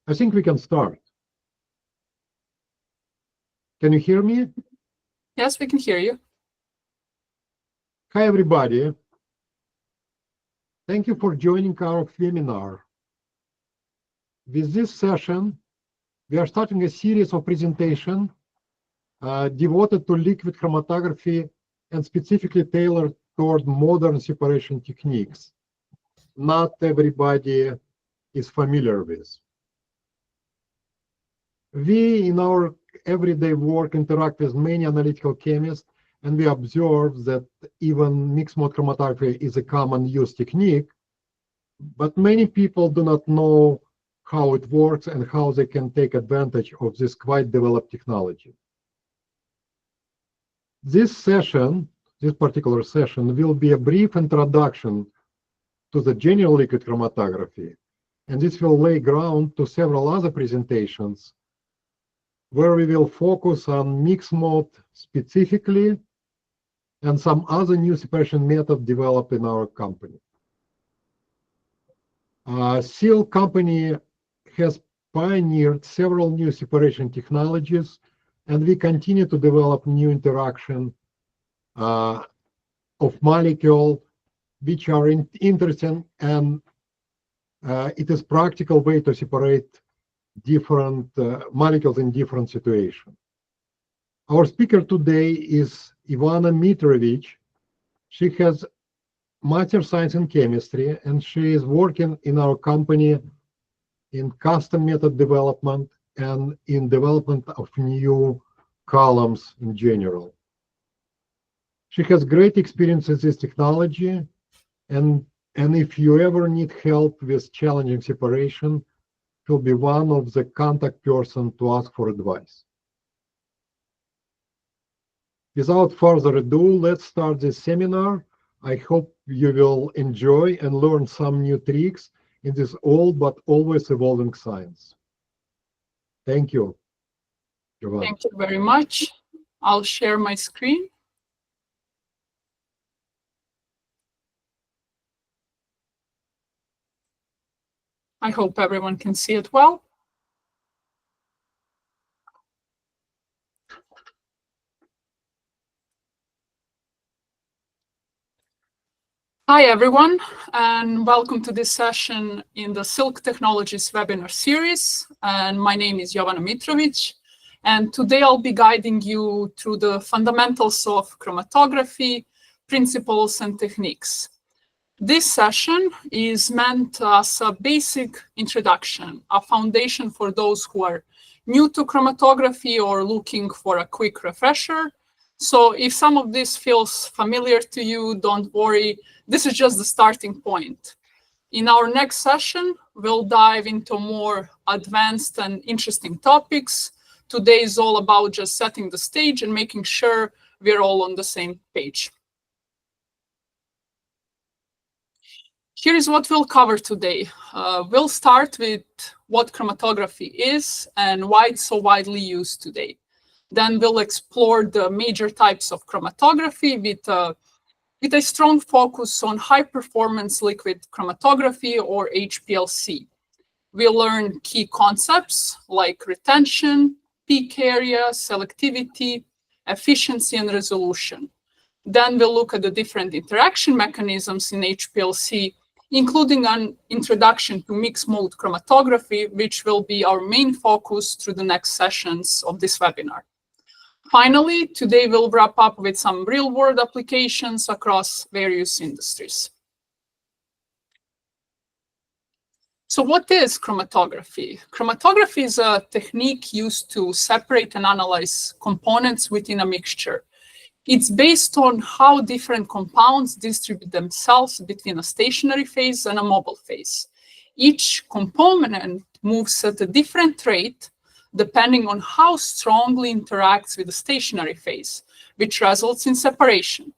I think we can start. Can you hear me? Yes, we can hear you. Hi, everybody. Thank you for joining our webinar. With this session, we are starting a series of presentations devoted to liquid chromatography and specifically tailored toward modern separation techniques not everybody is familiar with. We, in our everyday work, interact with many analytical chemists, and we observe that even mixed mode chromatography is a common use technique, but many people do not know how it works and how they can take advantage of this quite developed technology. This particular session, will be a brief introduction to the general liquid chromatography, and this will lay ground to several other presentations where we will focus on mixed mode specifically and some other new separation method developed in our company. Seal company has pioneered several new separation technologies, and we continue to develop new interaction of molecule which are interesting, and it is practical way to separate different molecules in different situations. Our speaker today is Ivana Mitrovic. She has Master Science in Chemistry, and she is working in our company in custom method development and in development of new columns in general. She has great experience in this technology, and if you ever need help with challenging separation, she'll be one of the contact person to ask for advice. Without further ado, let's start this seminar. I hope you will enjoy and learn some new tricks in this old but always evolving science. Thank you, Giovanna. Thank you very much. I'll share my screen. I hope everyone can see it well. Hi, everyone, and welcome to this session in the Silk Technologies webinar series. And my name is Jovana Mitrovic, and today I'll be guiding you through the fundamentals of chromatography, principles, and techniques. This session is meant as a basic introduction, a foundation for those who are new to chromatography or looking for a quick refresher. So if some of this feels familiar to you, don't worry. This is just the starting point. In our next session, we'll dive into more advanced and interesting topics. Today is all about just setting the stage and making sure we're all on the same page. Here is what we'll cover today. We'll start with what chromatography is and why it's so widely used today. Then we'll explore the major types of chromatography with a strong focus on high-performance liquid chromatography, or HPLC. We'll learn key concepts like retention, peak area, selectivity, efficiency, and resolution. Then we'll look at the different interaction mechanisms in HPLC, including an introduction to mixed mode chromatography, which will be our main focus through the next sessions of this webinar. Finally, today we'll wrap up with some real-world applications across various industries. So what is chromatography? Chromatography is a technique used to separate and analyze components within a mixture. It's based on how different compounds distribute themselves between a stationary phase and a mobile phase. Each component moves at a different rate depending on how strongly interacts with the stationary phase, which results in separation.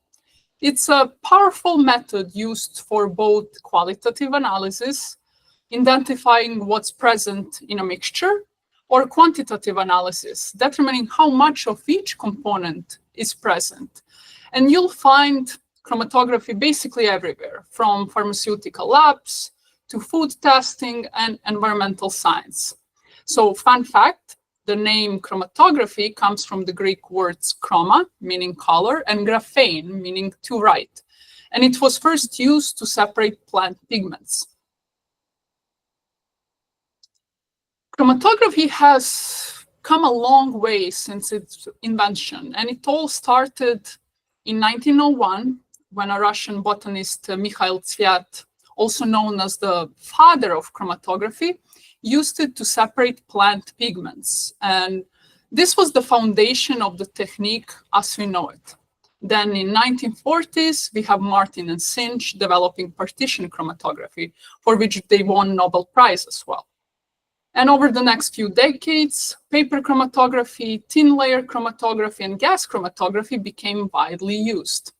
It's a powerful method used for both qualitative analysis, identifying what's present in a mixture, or quantitative analysis, determining how much of each component is present. And you'll find chromatography basically everywhere, from pharmaceutical labs to food testing and environmental science. So fun fact, the name chromatography comes from the Greek words chroma, meaning color, and graphene, meaning to write. And it was first used to separate plant pigments. Chromatography has come a long way since its invention, and it all started in 1901 when a Russian botanist, Mikhail Tsvet, also known as the father of chromatography, used it to separate plant pigments. And this was the foundation of the technique as we know it. Then in 1940s, we have Martin and Sinch developing partition chromatography, for which they won Nobel Prize as well. And over the next few decades, paper chromatography, thin layer chromatography, and gas chromatography became widely used.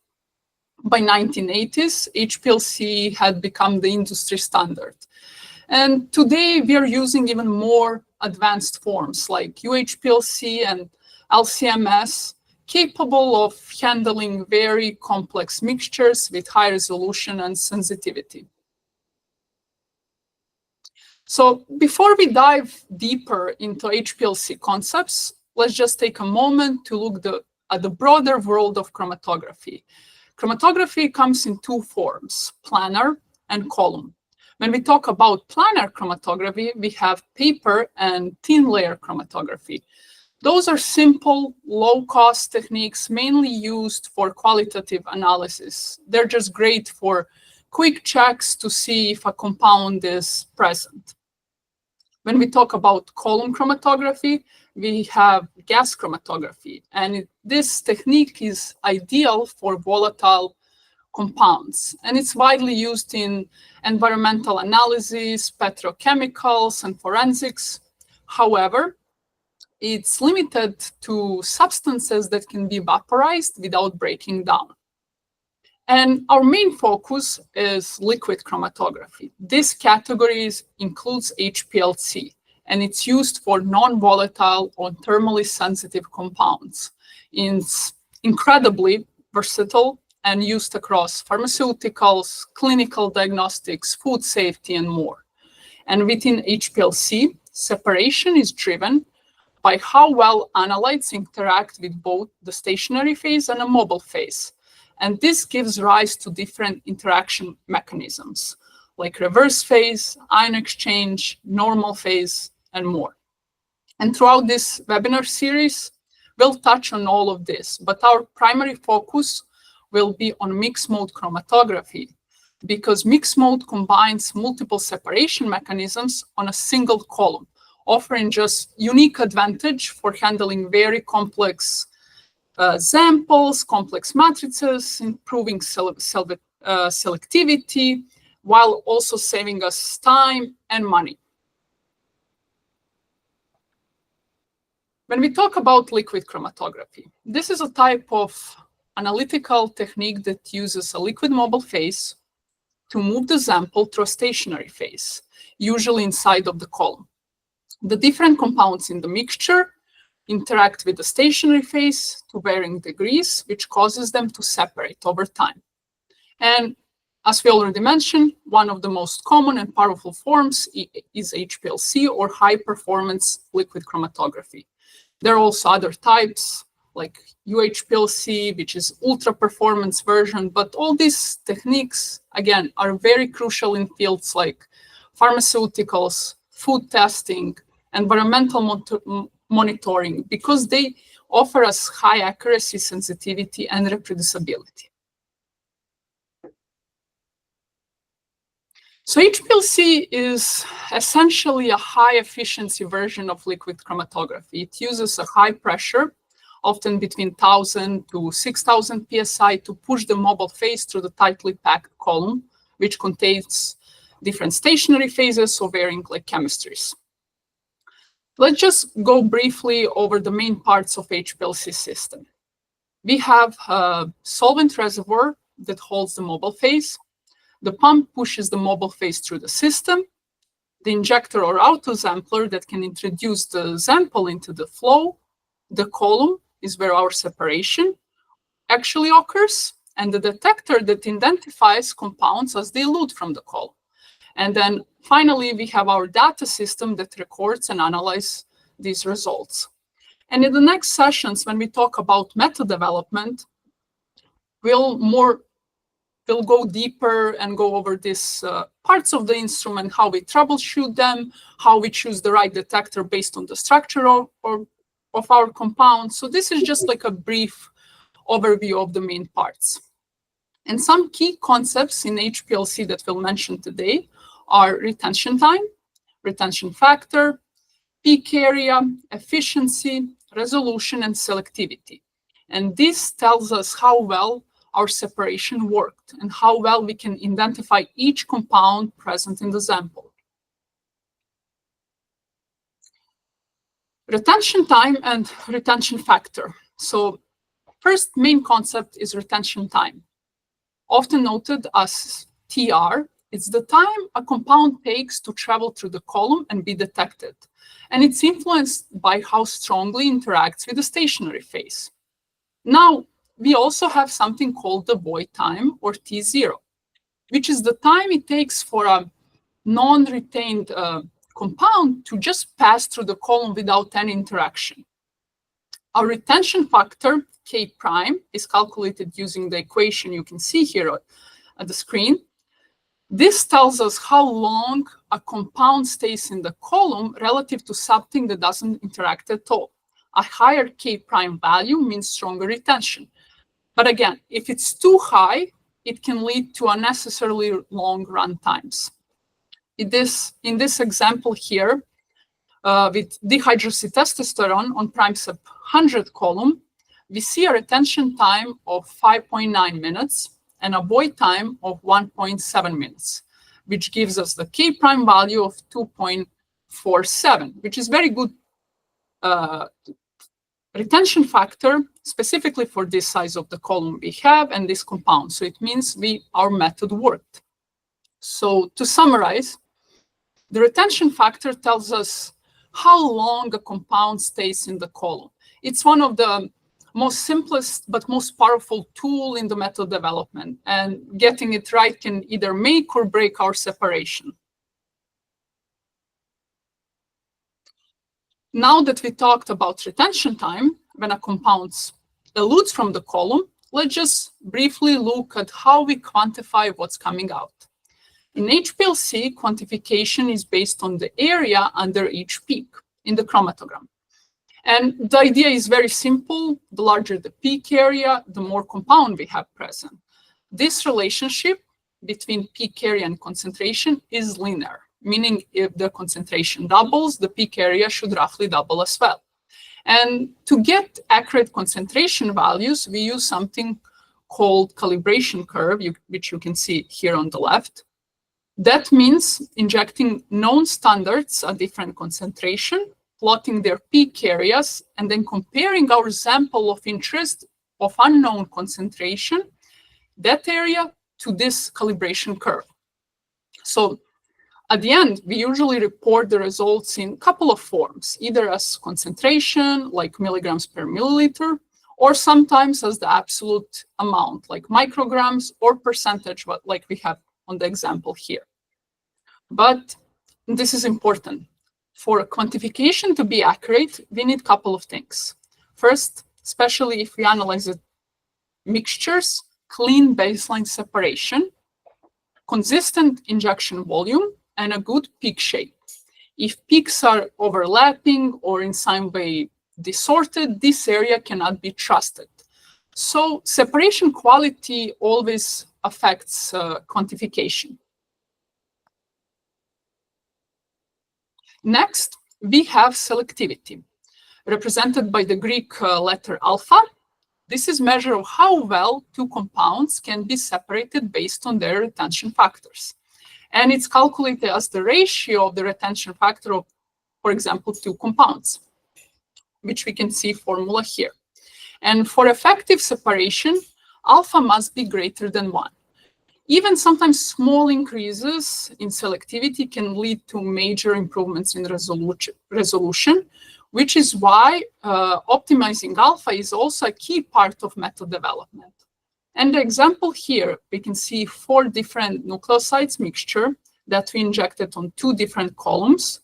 By 1980s, HPLC had become the industry standard. And today we are using even more advanced forms like UHPLC and LCMS, capable of handling very complex mixtures with high resolution and sensitivity. So before we dive deeper into HPLC concepts, let's just take a moment to look at the broader world of chromatography. Chromatography comes in two forms, planar and column. When we talk about planar chromatography, we have paper and thin layer chromatography. Those are simple, low-cost techniques mainly used for qualitative analysis. They're just great for quick checks to see if a compound is present. When we talk about column chromatography, we have gas chromatography, and this technique is ideal for volatile compounds, and it's widely used in environmental analysis, petrochemicals, and forensics. However, it's limited to substances that can be vaporized without breaking down. And our main focus is liquid chromatography. This category includes HPLC, and it's used for non-volatile or thermally sensitive compounds. It's incredibly versatile and used across pharmaceuticals, clinical diagnostics, food safety, and more. And within HPLC, separation is driven by how well analytes interact with both the stationary phase and a mobile phase. And this gives rise to different interaction mechanisms, like reverse phase, ion exchange, normal phase, and more. And throughout this webinar series, we'll touch on all of this, but our primary focus will be on mixed mode chromatography, because mixed mode combines multiple separation mechanisms on a single column, offering just unique advantage for handling very complex samples, complex matrices, improving selectivity, while also saving us time and money. When we talk about liquid chromatography, this is a type of analytical technique that uses a liquid mobile phase to move the sample through a stationary phase, usually inside of the column. The different compounds in the mixture interact with the stationary phase to varying degrees, which causes them to separate over time. And as we already mentioned, one of the most common and powerful forms is HPLC, or high-performance liquid chromatography. There are also other types like UHPLC, which is ultra-performance version, but all these techniques, again, are very crucial in fields like pharmaceuticals, food testing, environmental monitoring, because they offer us high accuracy, sensitivity, and reproducibility. So HPLC is essentially a high efficiency version of liquid chromatography. It uses a high pressure, often between 1,000 to 6,000 psi, to push the mobile phase through the tightly packed column, which contains different stationary phases of varying chemistries. Let's just go briefly over the main parts of HPLC system. We have a solvent reservoir that holds the mobile phase. The pump pushes the mobile phase through the system. The injector or autosampler that can introduce the sample into the flow. The column is where our separation actually occurs, and the detector that identifies compounds as they elute from the column. And then finally, we have our data system that records and analyzes these results. And in the next sessions, when we talk about method development, we'll go deeper and go over these parts of the instrument, how we troubleshoot them, how we choose the right detector based on the structure of our compound. So this is just like a brief overview of the main parts. And some key concepts in HPLC that we'll mention today are retention time, retention factor, peak area, efficiency, resolution, and selectivity. And this tells us how well our separation worked and how well we can identify each compound present in the sample. Retention time and retention factor. So first main concept is retention time, often noted as TR. It's the time a compound takes to travel through the column and be detected. And it's influenced by how strongly it interacts with the stationary phase. Now, we also have something called the void time, or T0, which is the time it takes for a non-retained compound to just pass through the column without any interaction. Our retention factor, K prime, is calculated using the equation you can see here at the screen. This tells us how long a compound stays in the column relative to something that doesn't interact at all. A higher K prime value means stronger retention. But again, if it's too high, it can lead to unnecessarily long run times. In this example here, with dihydroxytestosterone on prime sub 100 column, we see a retention time of 5.9 minutes and a void time of 1.7 minutes, which gives us the K prime value of 2.47, which is very good retention factor, specifically for this size of the column we have and this compound. So it means our method worked. So to summarize, the retention factor tells us how long a compound stays in the column. It's one of the most simplest but most powerful tool in the method development, and getting it right can either make or break our separation. Now that we talked about retention time, when a compound elutes from the column, let's just briefly look at how we quantify what's coming out. In HPLC, quantification is based on the area under each peak in the chromatogram. And the idea is very simple. The larger the peak area, the more compound we have present. This relationship between peak area and concentration is linear, meaning if the concentration doubles, the peak area should roughly double as well. And to get accurate concentration values, we use something called calibration curve, which you can see here on the left. That means injecting known standards at different concentration, plotting their peak areas, and then comparing our sample of interest of unknown concentration, that area, to this calibration curve. So at the end, we usually report the results in a couple of forms, either as concentration, like milligrams per milliliter, or sometimes as the absolute amount, like micrograms, or percentage, like we have on the example here. But this is important. For quantification to be accurate, we need a couple of things. First, especially if we analyze the mixtures, clean baseline separation, consistent injection volume, and a good peak shape. If peaks are overlapping or in some way distorted, this area cannot be trusted. So separation quality always affects quantification. Next, we have selectivity, represented by the Greek letter alpha. This is a measure of how well two compounds can be separated based on their retention factors. And it's calculated as the ratio of the retention factor of, for example, two compounds, which we can see formula here. And for effective separation, alpha must be greater than 1. Even sometimes small increases in selectivity can lead to major improvements in resolution, which is why optimizing alpha is also a key part of method development. And the example here, we can see 4 different nucleosides mixture that we injected on 2 different columns.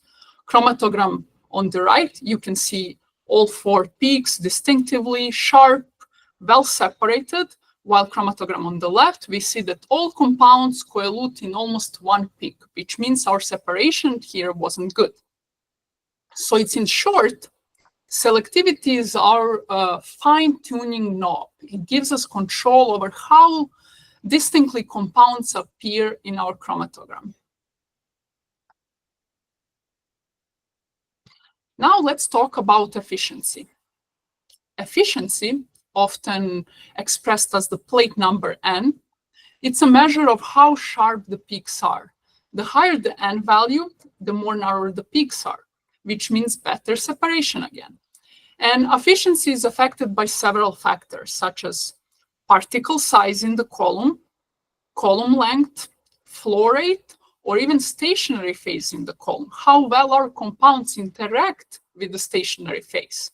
Chromatogram on the right, you can see all 4 peaks distinctively, sharp, well separated, while chromatogram on the left, we see that all compounds coalesce in almost 1 peak, which means our separation here wasn't good. So it's in short, selectivity is our fine-tuning knob. It gives us control over how distinctly compounds appear in our chromatogram. Now let's talk about efficiency. Efficiency, often expressed as the plate number n, it's a measure of how sharp the peaks are. The higher the n value, the more narrow the peaks are, which means better separation again. And efficiency is affected by several factors, such as particle size in the column length, flow rate, or even stationary phase in the column, how well our compounds interact with the stationary phase.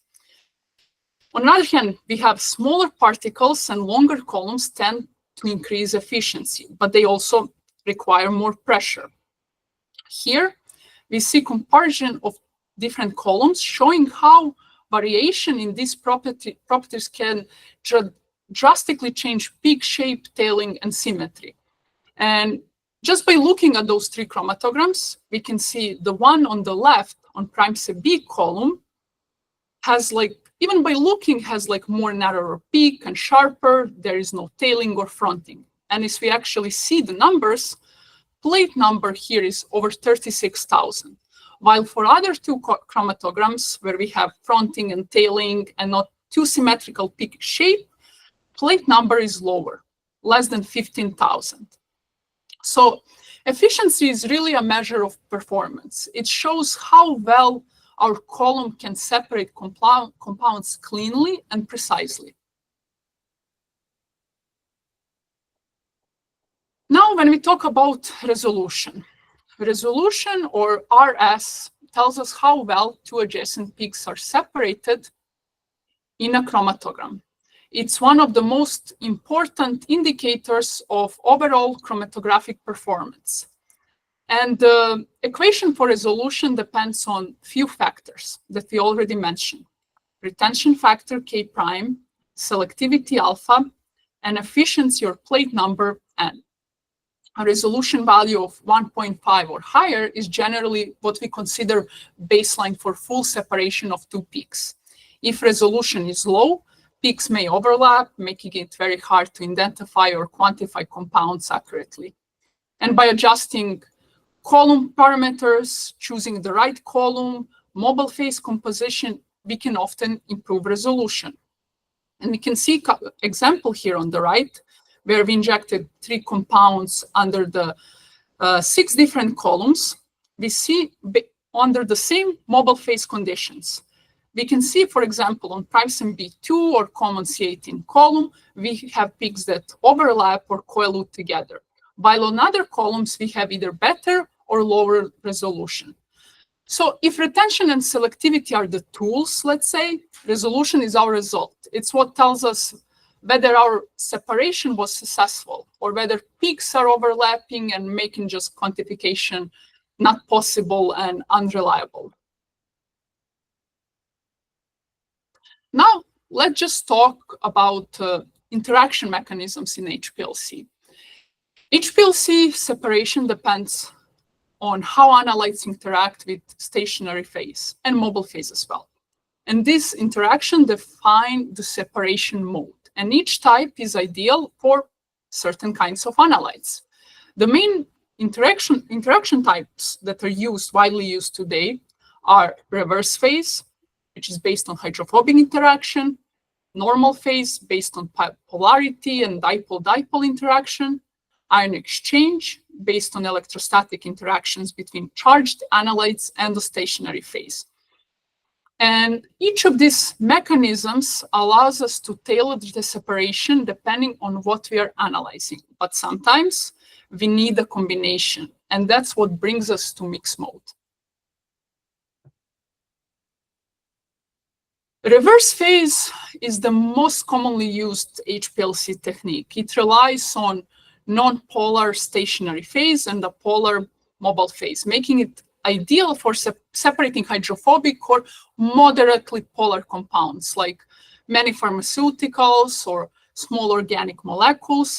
On the other hand, we have smaller particles and longer columns tend to increase efficiency, but they also require more pressure. Here, we see comparison of different columns showing how variation in these properties can drastically change peak shape, tailing, and symmetry. And just by looking at those 3 chromatograms, we can see the one on the left on prime B column has even by looking, has more narrower peak and sharper. There is no tailing or fronting. And as we actually see the numbers, plate number here is over 36,000. While for other 2 chromatograms, where we have fronting and tailing and not too symmetrical peak shape, plate number is lower, less than 15,000. So efficiency is really a measure of performance. It shows how well our column can separate compounds cleanly and precisely. Now, when we talk about resolution or RS tells us how well 2 adjacent peaks are separated in a chromatogram. It's one of the most important indicators of overall chromatographic performance. And the equation for resolution depends on few factors that we already mentioned: retention factor K prime, selectivity alpha, and efficiency or plate number n. A resolution value of 1.5 or higher is generally what we consider baseline for full separation of 2 peaks. If resolution is low, peaks may overlap, making it very hard to identify or quantify compounds accurately. And by adjusting column parameters, choosing the right column, mobile phase composition, we can often improve resolution. And we can see an example here on the right, where we injected 3 compounds under the 6 different columns. We see under the same mobile phase conditions. We can see, for example, on prime B2 or common C18 column, we have peaks that overlap or coalesce together, while on other columns, we have either better or lower resolution. So if retention and selectivity are the tools, let's say, resolution is our result. It's what tells us whether our separation was successful or whether peaks are overlapping and making just quantification not possible and unreliable. Now, let's just talk about interaction mechanisms in HPLC. HPLC separation depends on how analytes interact with stationary phase and mobile phase as well. And this interaction defines the separation mode. And each type is ideal for certain kinds of analytes. The main interaction types that are widely used today are reverse phase, which is based on hydrophobic interaction, normal phase based on polarity and dipole-dipole interaction, ion exchange based on electrostatic interactions between charged analytes and the stationary phase. And each of these mechanisms allows us to tailor the separation depending on what we are analyzing. But sometimes we need a combination, and that's what brings us to mixed mode. Reverse phase is the most commonly used HPLC technique. It relies on non-polar stationary phase and a polar mobile phase, making it ideal for separating hydrophobic or moderately polar compounds like many pharmaceuticals or small organic molecules.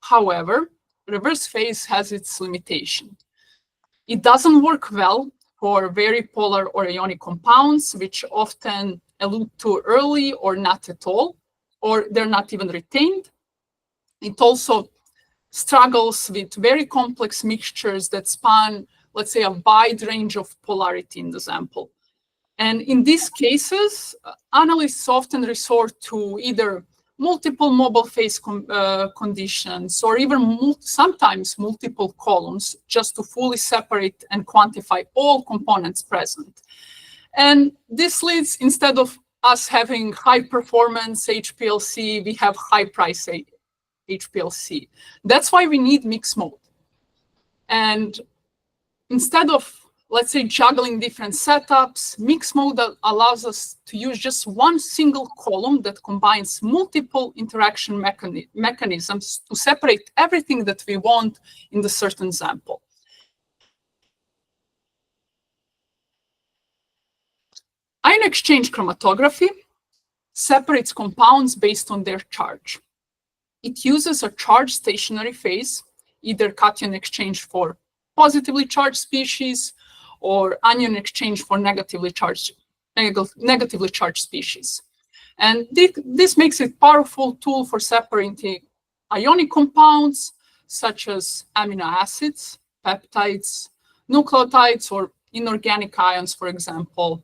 However, reverse phase has its limitation. It doesn't work well for very polar or ionic compounds, which often elute too early or not at all, or they're not even retained. It also struggles with very complex mixtures that span, let's say, a wide range of polarity in the sample. And in these cases, analysts often resort to either multiple mobile phase conditions or even sometimes multiple columns just to fully separate and quantify all components present. And this leads, instead of us having high performance HPLC, we have high price HPLC. That's why we need mixed mode. And instead of, let's say, juggling different setups, mixed mode allows us to use just one single column that combines multiple interaction mechanisms to separate everything that we want in the certain sample. Ion exchange chromatography separates compounds based on their charge. It uses a charged stationary phase, either cation exchange for positively charged species or anion exchange for negatively charged species. And this makes it a powerful tool for separating ionic compounds such as amino acids, peptides, nucleotides, or inorganic ions, for example.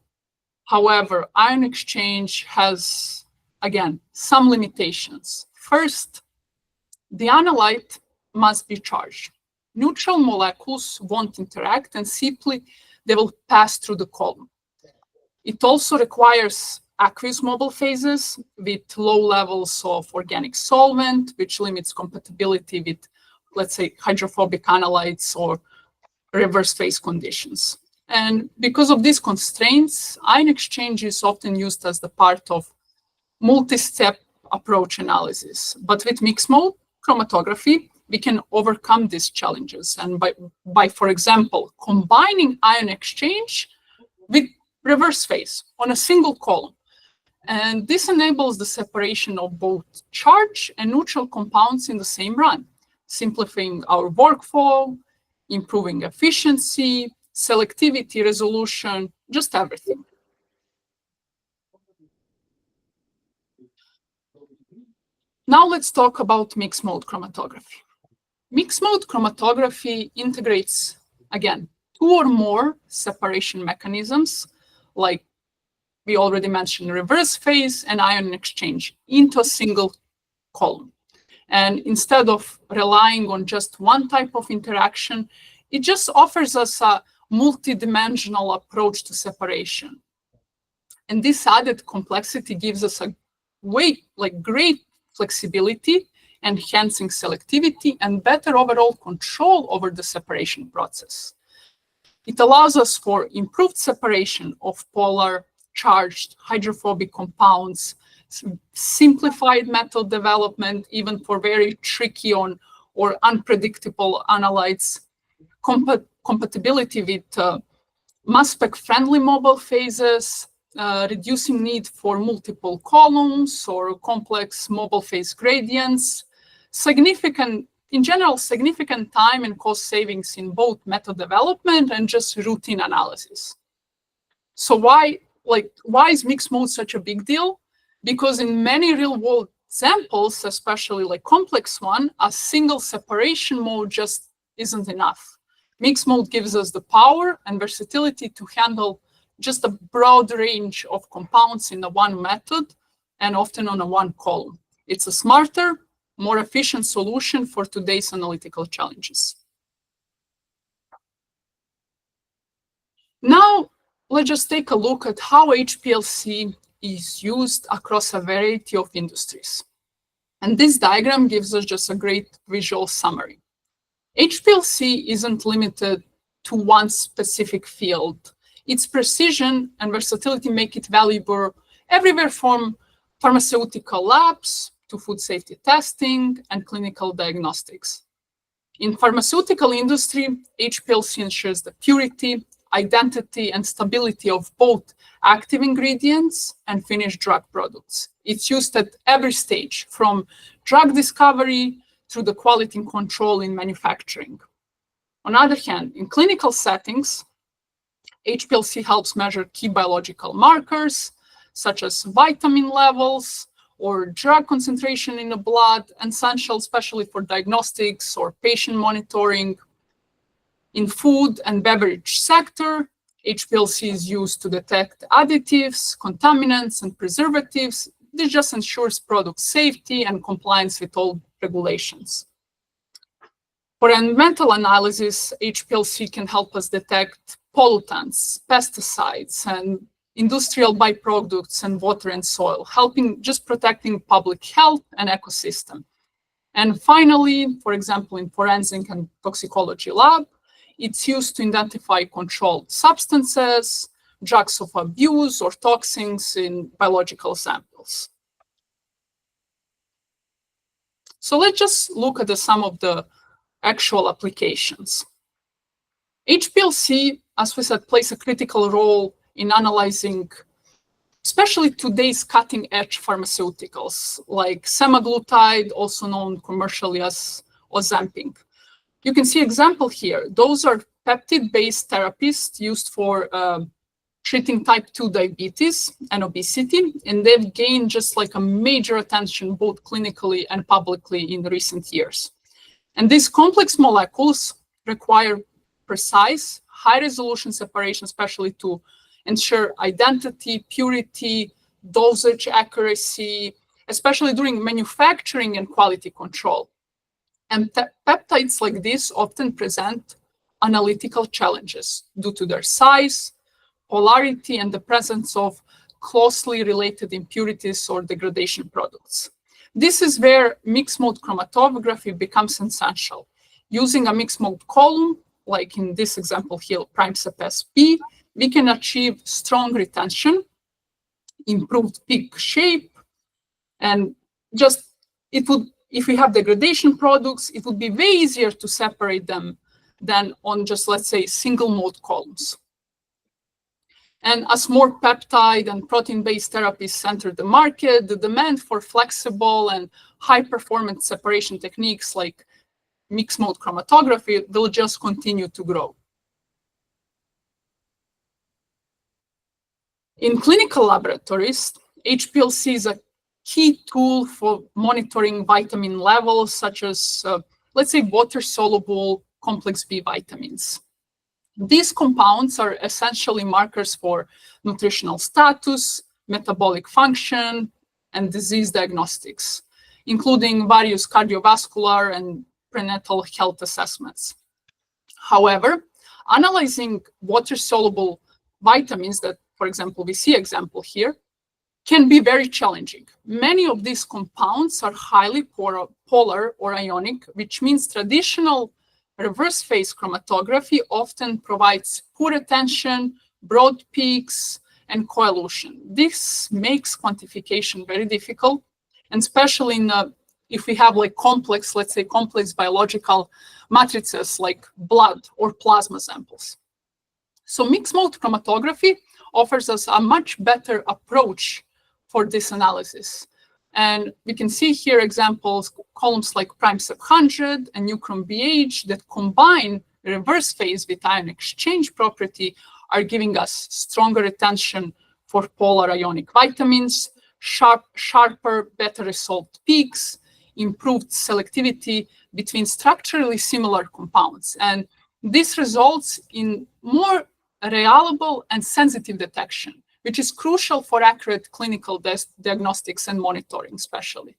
However, ion exchange has, again, some limitations. First, the analyte must be charged. Neutral molecules won't interact and simply they will pass through the column. It also requires aqueous mobile phases with low levels of organic solvent, which limits compatibility with, let's say, hydrophobic analytes or reverse phase conditions. And because of these constraints, ion exchange is often used as the part of multi-step approach analysis. But with mixed mode chromatography, we can overcome these challenges. And by, for example, combining ion exchange with reverse phase on a single column. And this enables the separation of both charged and neutral compounds in the same run, simplifying our workflow, improving efficiency, selectivity, resolution, just everything. Now let's talk about mixed mode chromatography. Mixed mode chromatography integrates, again, two or more separation mechanisms, like we already mentioned, reverse phase and ion exchange, into a single column. And instead of relying on just one type of interaction, it just offers us a multi-dimensional approach to separation. And this added complexity gives us a great flexibility, enhancing selectivity and better overall control over the separation process. It allows us for improved separation of polar, charged, hydrophobic compounds, simplified method development, even for very tricky or unpredictable analytes, compatibility with mass spec friendly mobile phases, reducing need for multiple columns or complex mobile phase gradients, significant time and cost savings in both method development and just routine analysis. So why is mixed mode such a big deal? Because in many real world samples, especially like complex one, a single separation mode just isn't enough. Mixed mode gives us the power and versatility to handle just a broad range of compounds in the one method and often on a one column. It's a smarter, more efficient solution for today's analytical challenges. Now, let's just take a look at how HPLC is used across a variety of industries. And this diagram gives us just a great visual summary. HPLC isn't limited to one specific field. Its precision and versatility make it valuable everywhere from pharmaceutical labs to food safety testing and clinical diagnostics. In pharmaceutical industry, HPLC ensures the purity, identity, and stability of both active ingredients and finished drug products. It's used at every stage, from drug discovery through the quality control in manufacturing. On the other hand, in clinical settings, HPLC helps measure key biological markers, such as vitamin levels or drug concentration in the blood, essential especially for diagnostics or patient monitoring. In food and beverage sector, HPLC is used to detect additives, contaminants, and preservatives. This just ensures product safety and compliance with all regulations. For environmental analysis, HPLC can help us detect pollutants, pesticides, and industrial byproducts and water and soil, helping just protecting public health and ecosystem. And finally, for example, in forensic and toxicology lab, it's used to identify controlled substances, drugs of abuse, or toxins in biological samples. So let's just look at some of the actual applications. HPLC, as we said, plays a critical role in analyzing especially today's cutting-edge pharmaceuticals like semaglutide, also known commercially as Ozempic. You can see example here. Those are peptide-based therapies used for treating type 2 diabetes and obesity, and they've gained just like a major attention both clinically and publicly in recent years. And these complex molecules require precise, high-resolution separation, especially to ensure identity, purity, dosage accuracy, especially during manufacturing and quality control. And peptides like this often present analytical challenges due to their size, polarity, and the presence of closely related impurities or degradation products. This is where mixed mode chromatography becomes essential. Using a mixed mode column, like in this example here, PRIME-SEP-B, we can achieve strong retention, improved peak shape, and just it would, if we have degradation products, it would be way easier to separate them than on just, let's say, single mode columns. And as more peptide and protein-based therapies enter the market, the demand for flexible and high-performance separation techniques like mixed mode chromatography will just continue to grow. In clinical laboratories, HPLC is a key tool for monitoring vitamin levels, such as, let's say, water-soluble complex B vitamins. These compounds are essentially markers for nutritional status, metabolic function, and disease diagnostics, including various cardiovascular and prenatal health assessments. However, analyzing water-soluble vitamins that, for example, we see example here, can be very challenging. Many of these compounds are highly polar or ionic, which means traditional reverse phase chromatography often provides poor attention, broad peaks, and coelution. This makes quantification very difficult, and especially in if we have like complex, let's say complex biological matrices like blood or plasma samples. So mixed mode chromatography offers us a much better approach for this analysis. And we can see here examples, columns like PRIME-SEP-100 and NuChrom-BH that combine reverse phase with ion exchange property are giving us stronger attention for polar ionic vitamins, sharper, better resolved peaks, improved selectivity between structurally similar compounds. And this results in more reliable and sensitive detection, which is crucial for accurate clinical diagnostics and monitoring, especially.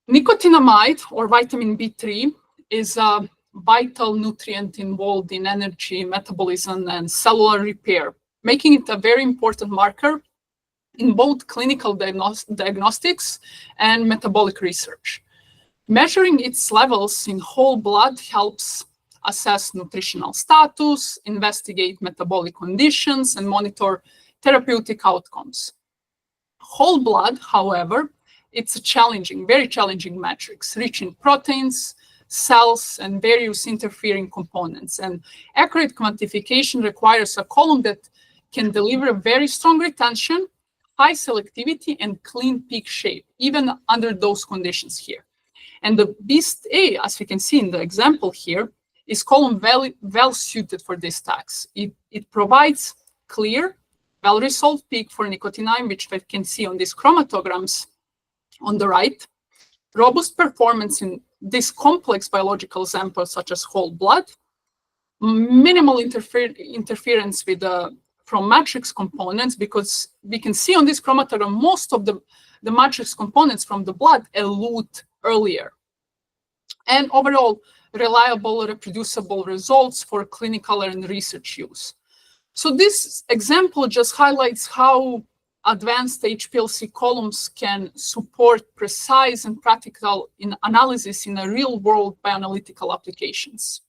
Nicotinamide, or vitamin B3, is a vital nutrient involved in energy metabolism and cellular repair, making it a very important marker in both clinical diagnostics and metabolic research. Measuring its levels in whole blood helps assess nutritional status, investigate metabolic conditions, and monitor therapeutic outcomes. Whole blood, however, it's a challenging, very challenging matrix, rich in proteins, cells, and various interfering components. And accurate quantification requires a column that can deliver very strong retention, high selectivity, and clean peak shape, even under those conditions here. And the BEAST A, as we can see in the example here, is column well suited for this task. It provides clear, well-resolved peak for nicotinamide, which we can see on these chromatograms on the right, robust performance in this complex biological samples such as whole blood, minimal interference with from matrix components, because we can see on this chromatogram most of the matrix components from the blood elute earlier. And overall, reliable, reproducible results for clinical and research use. So this example just highlights how advanced HPLC columns can support precise and practical analysis in a real-world bioanalytical applications.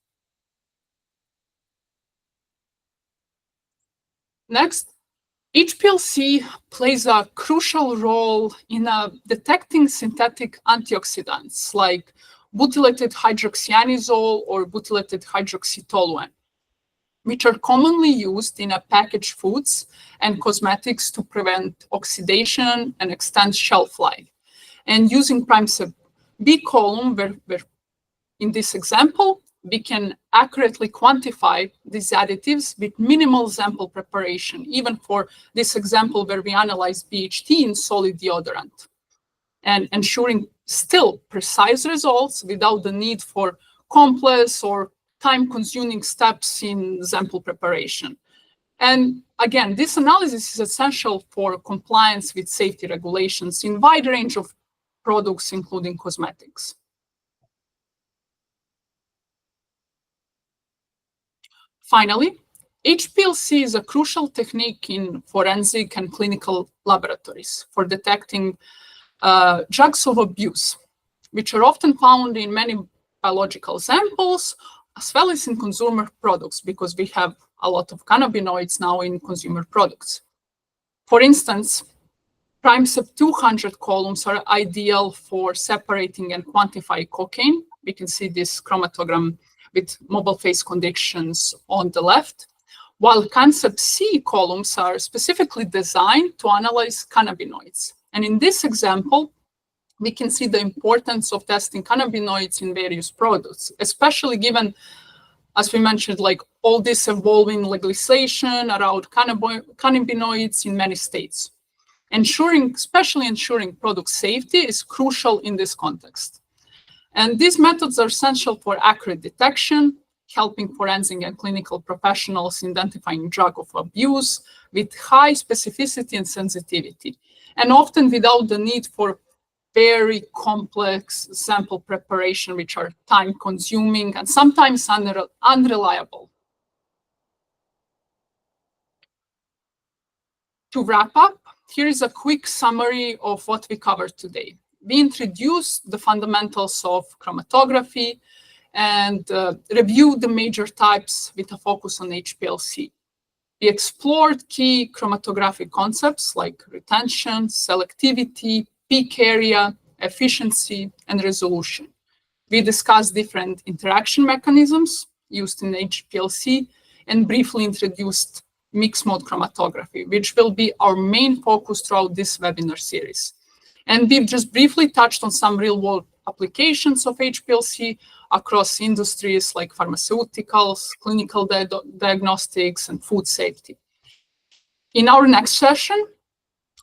Next, HPLC plays a crucial role in detecting synthetic antioxidants like butylated hydroxyanidazole or butylated hydroxytoluene, which are commonly used in packaged foods and cosmetics to prevent oxidation and extend shelf life. And using PrimeSep B column, where in this example, we can accurately quantify these additives with minimal sample preparation, even for this example where we analyze BHT in solid deodorant, and ensuring still precise results without the need for complex or time-consuming steps in sample preparation. And again, this analysis is essential for compliance with safety regulations in a wide range of products, including cosmetics. Finally, HPLC is a crucial technique in forensic and clinical laboratories for detecting drugs of abuse, which are often found in many biological samples, as well as in consumer products, because we have a lot of cannabinoids now in consumer products. For instance, PrimeSep 200 columns are ideal for separating and quantifying cocaine. We can see this chromatogram with mobile phase conditions on the left, while CanSep C columns are specifically designed to analyze cannabinoids. And in this example, we can see the importance of testing cannabinoids in various products, especially given, as we mentioned, like all this evolving legislation around cannabinoids in many states. Especially ensuring product safety is crucial in this context. And these methods are essential for accurate detection, helping forensic and clinical professionals identifying drug of abuse with high specificity and sensitivity, and often without the need for very complex sample preparation, which are time-consuming and sometimes unreliable. To wrap up, here is a quick summary of what we covered today. We introduced the fundamentals of chromatography and reviewed the major types with a focus on HPLC. We explored key chromatographic concepts like retention, selectivity, peak area, efficiency, and resolution. We discussed different interaction mechanisms used in HPLC and briefly introduced mixed mode chromatography, which will be our main focus throughout this webinar series. And we've just briefly touched on some real-world applications of HPLC across industries like pharmaceuticals, clinical diagnostics, and food safety. In our next session,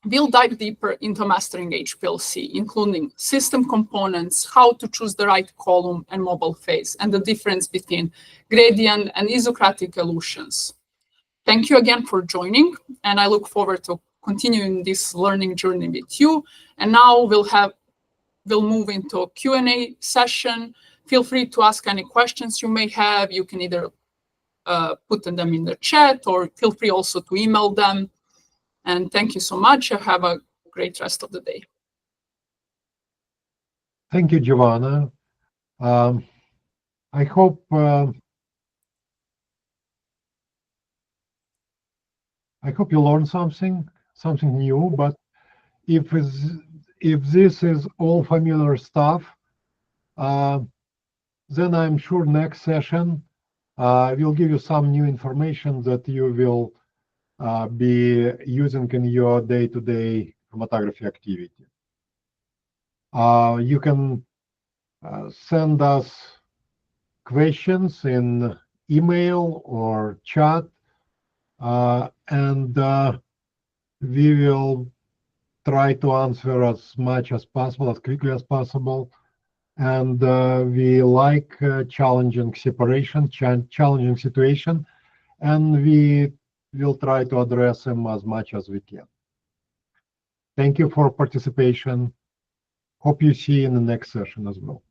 we'll dive deeper into mastering HPLC, including system components, how to choose the right column and mobile phase, and the difference between gradient and isocratic elutions. Thank you again for joining, and I look forward to continuing this learning journey with you. And now we'll move into a Q&A session. Feel free to ask any questions you may have. You can either put them in the chat or feel free also to email them. And thank you so much. Have a great rest of the day. Thank you, Giovanna. I hope you learned something new, but if if this is all familiar stuff, then I'm sure next session will give you some new information that you will be using in your day-to-day chromatography activity. You can send us questions in email or chat, and we will try to answer as much as possible, as quickly as possible. And we like challenging separation, challenging situation, and we will try to address them as much as we can. Thank you for participation. Hope you see you in the next session as well.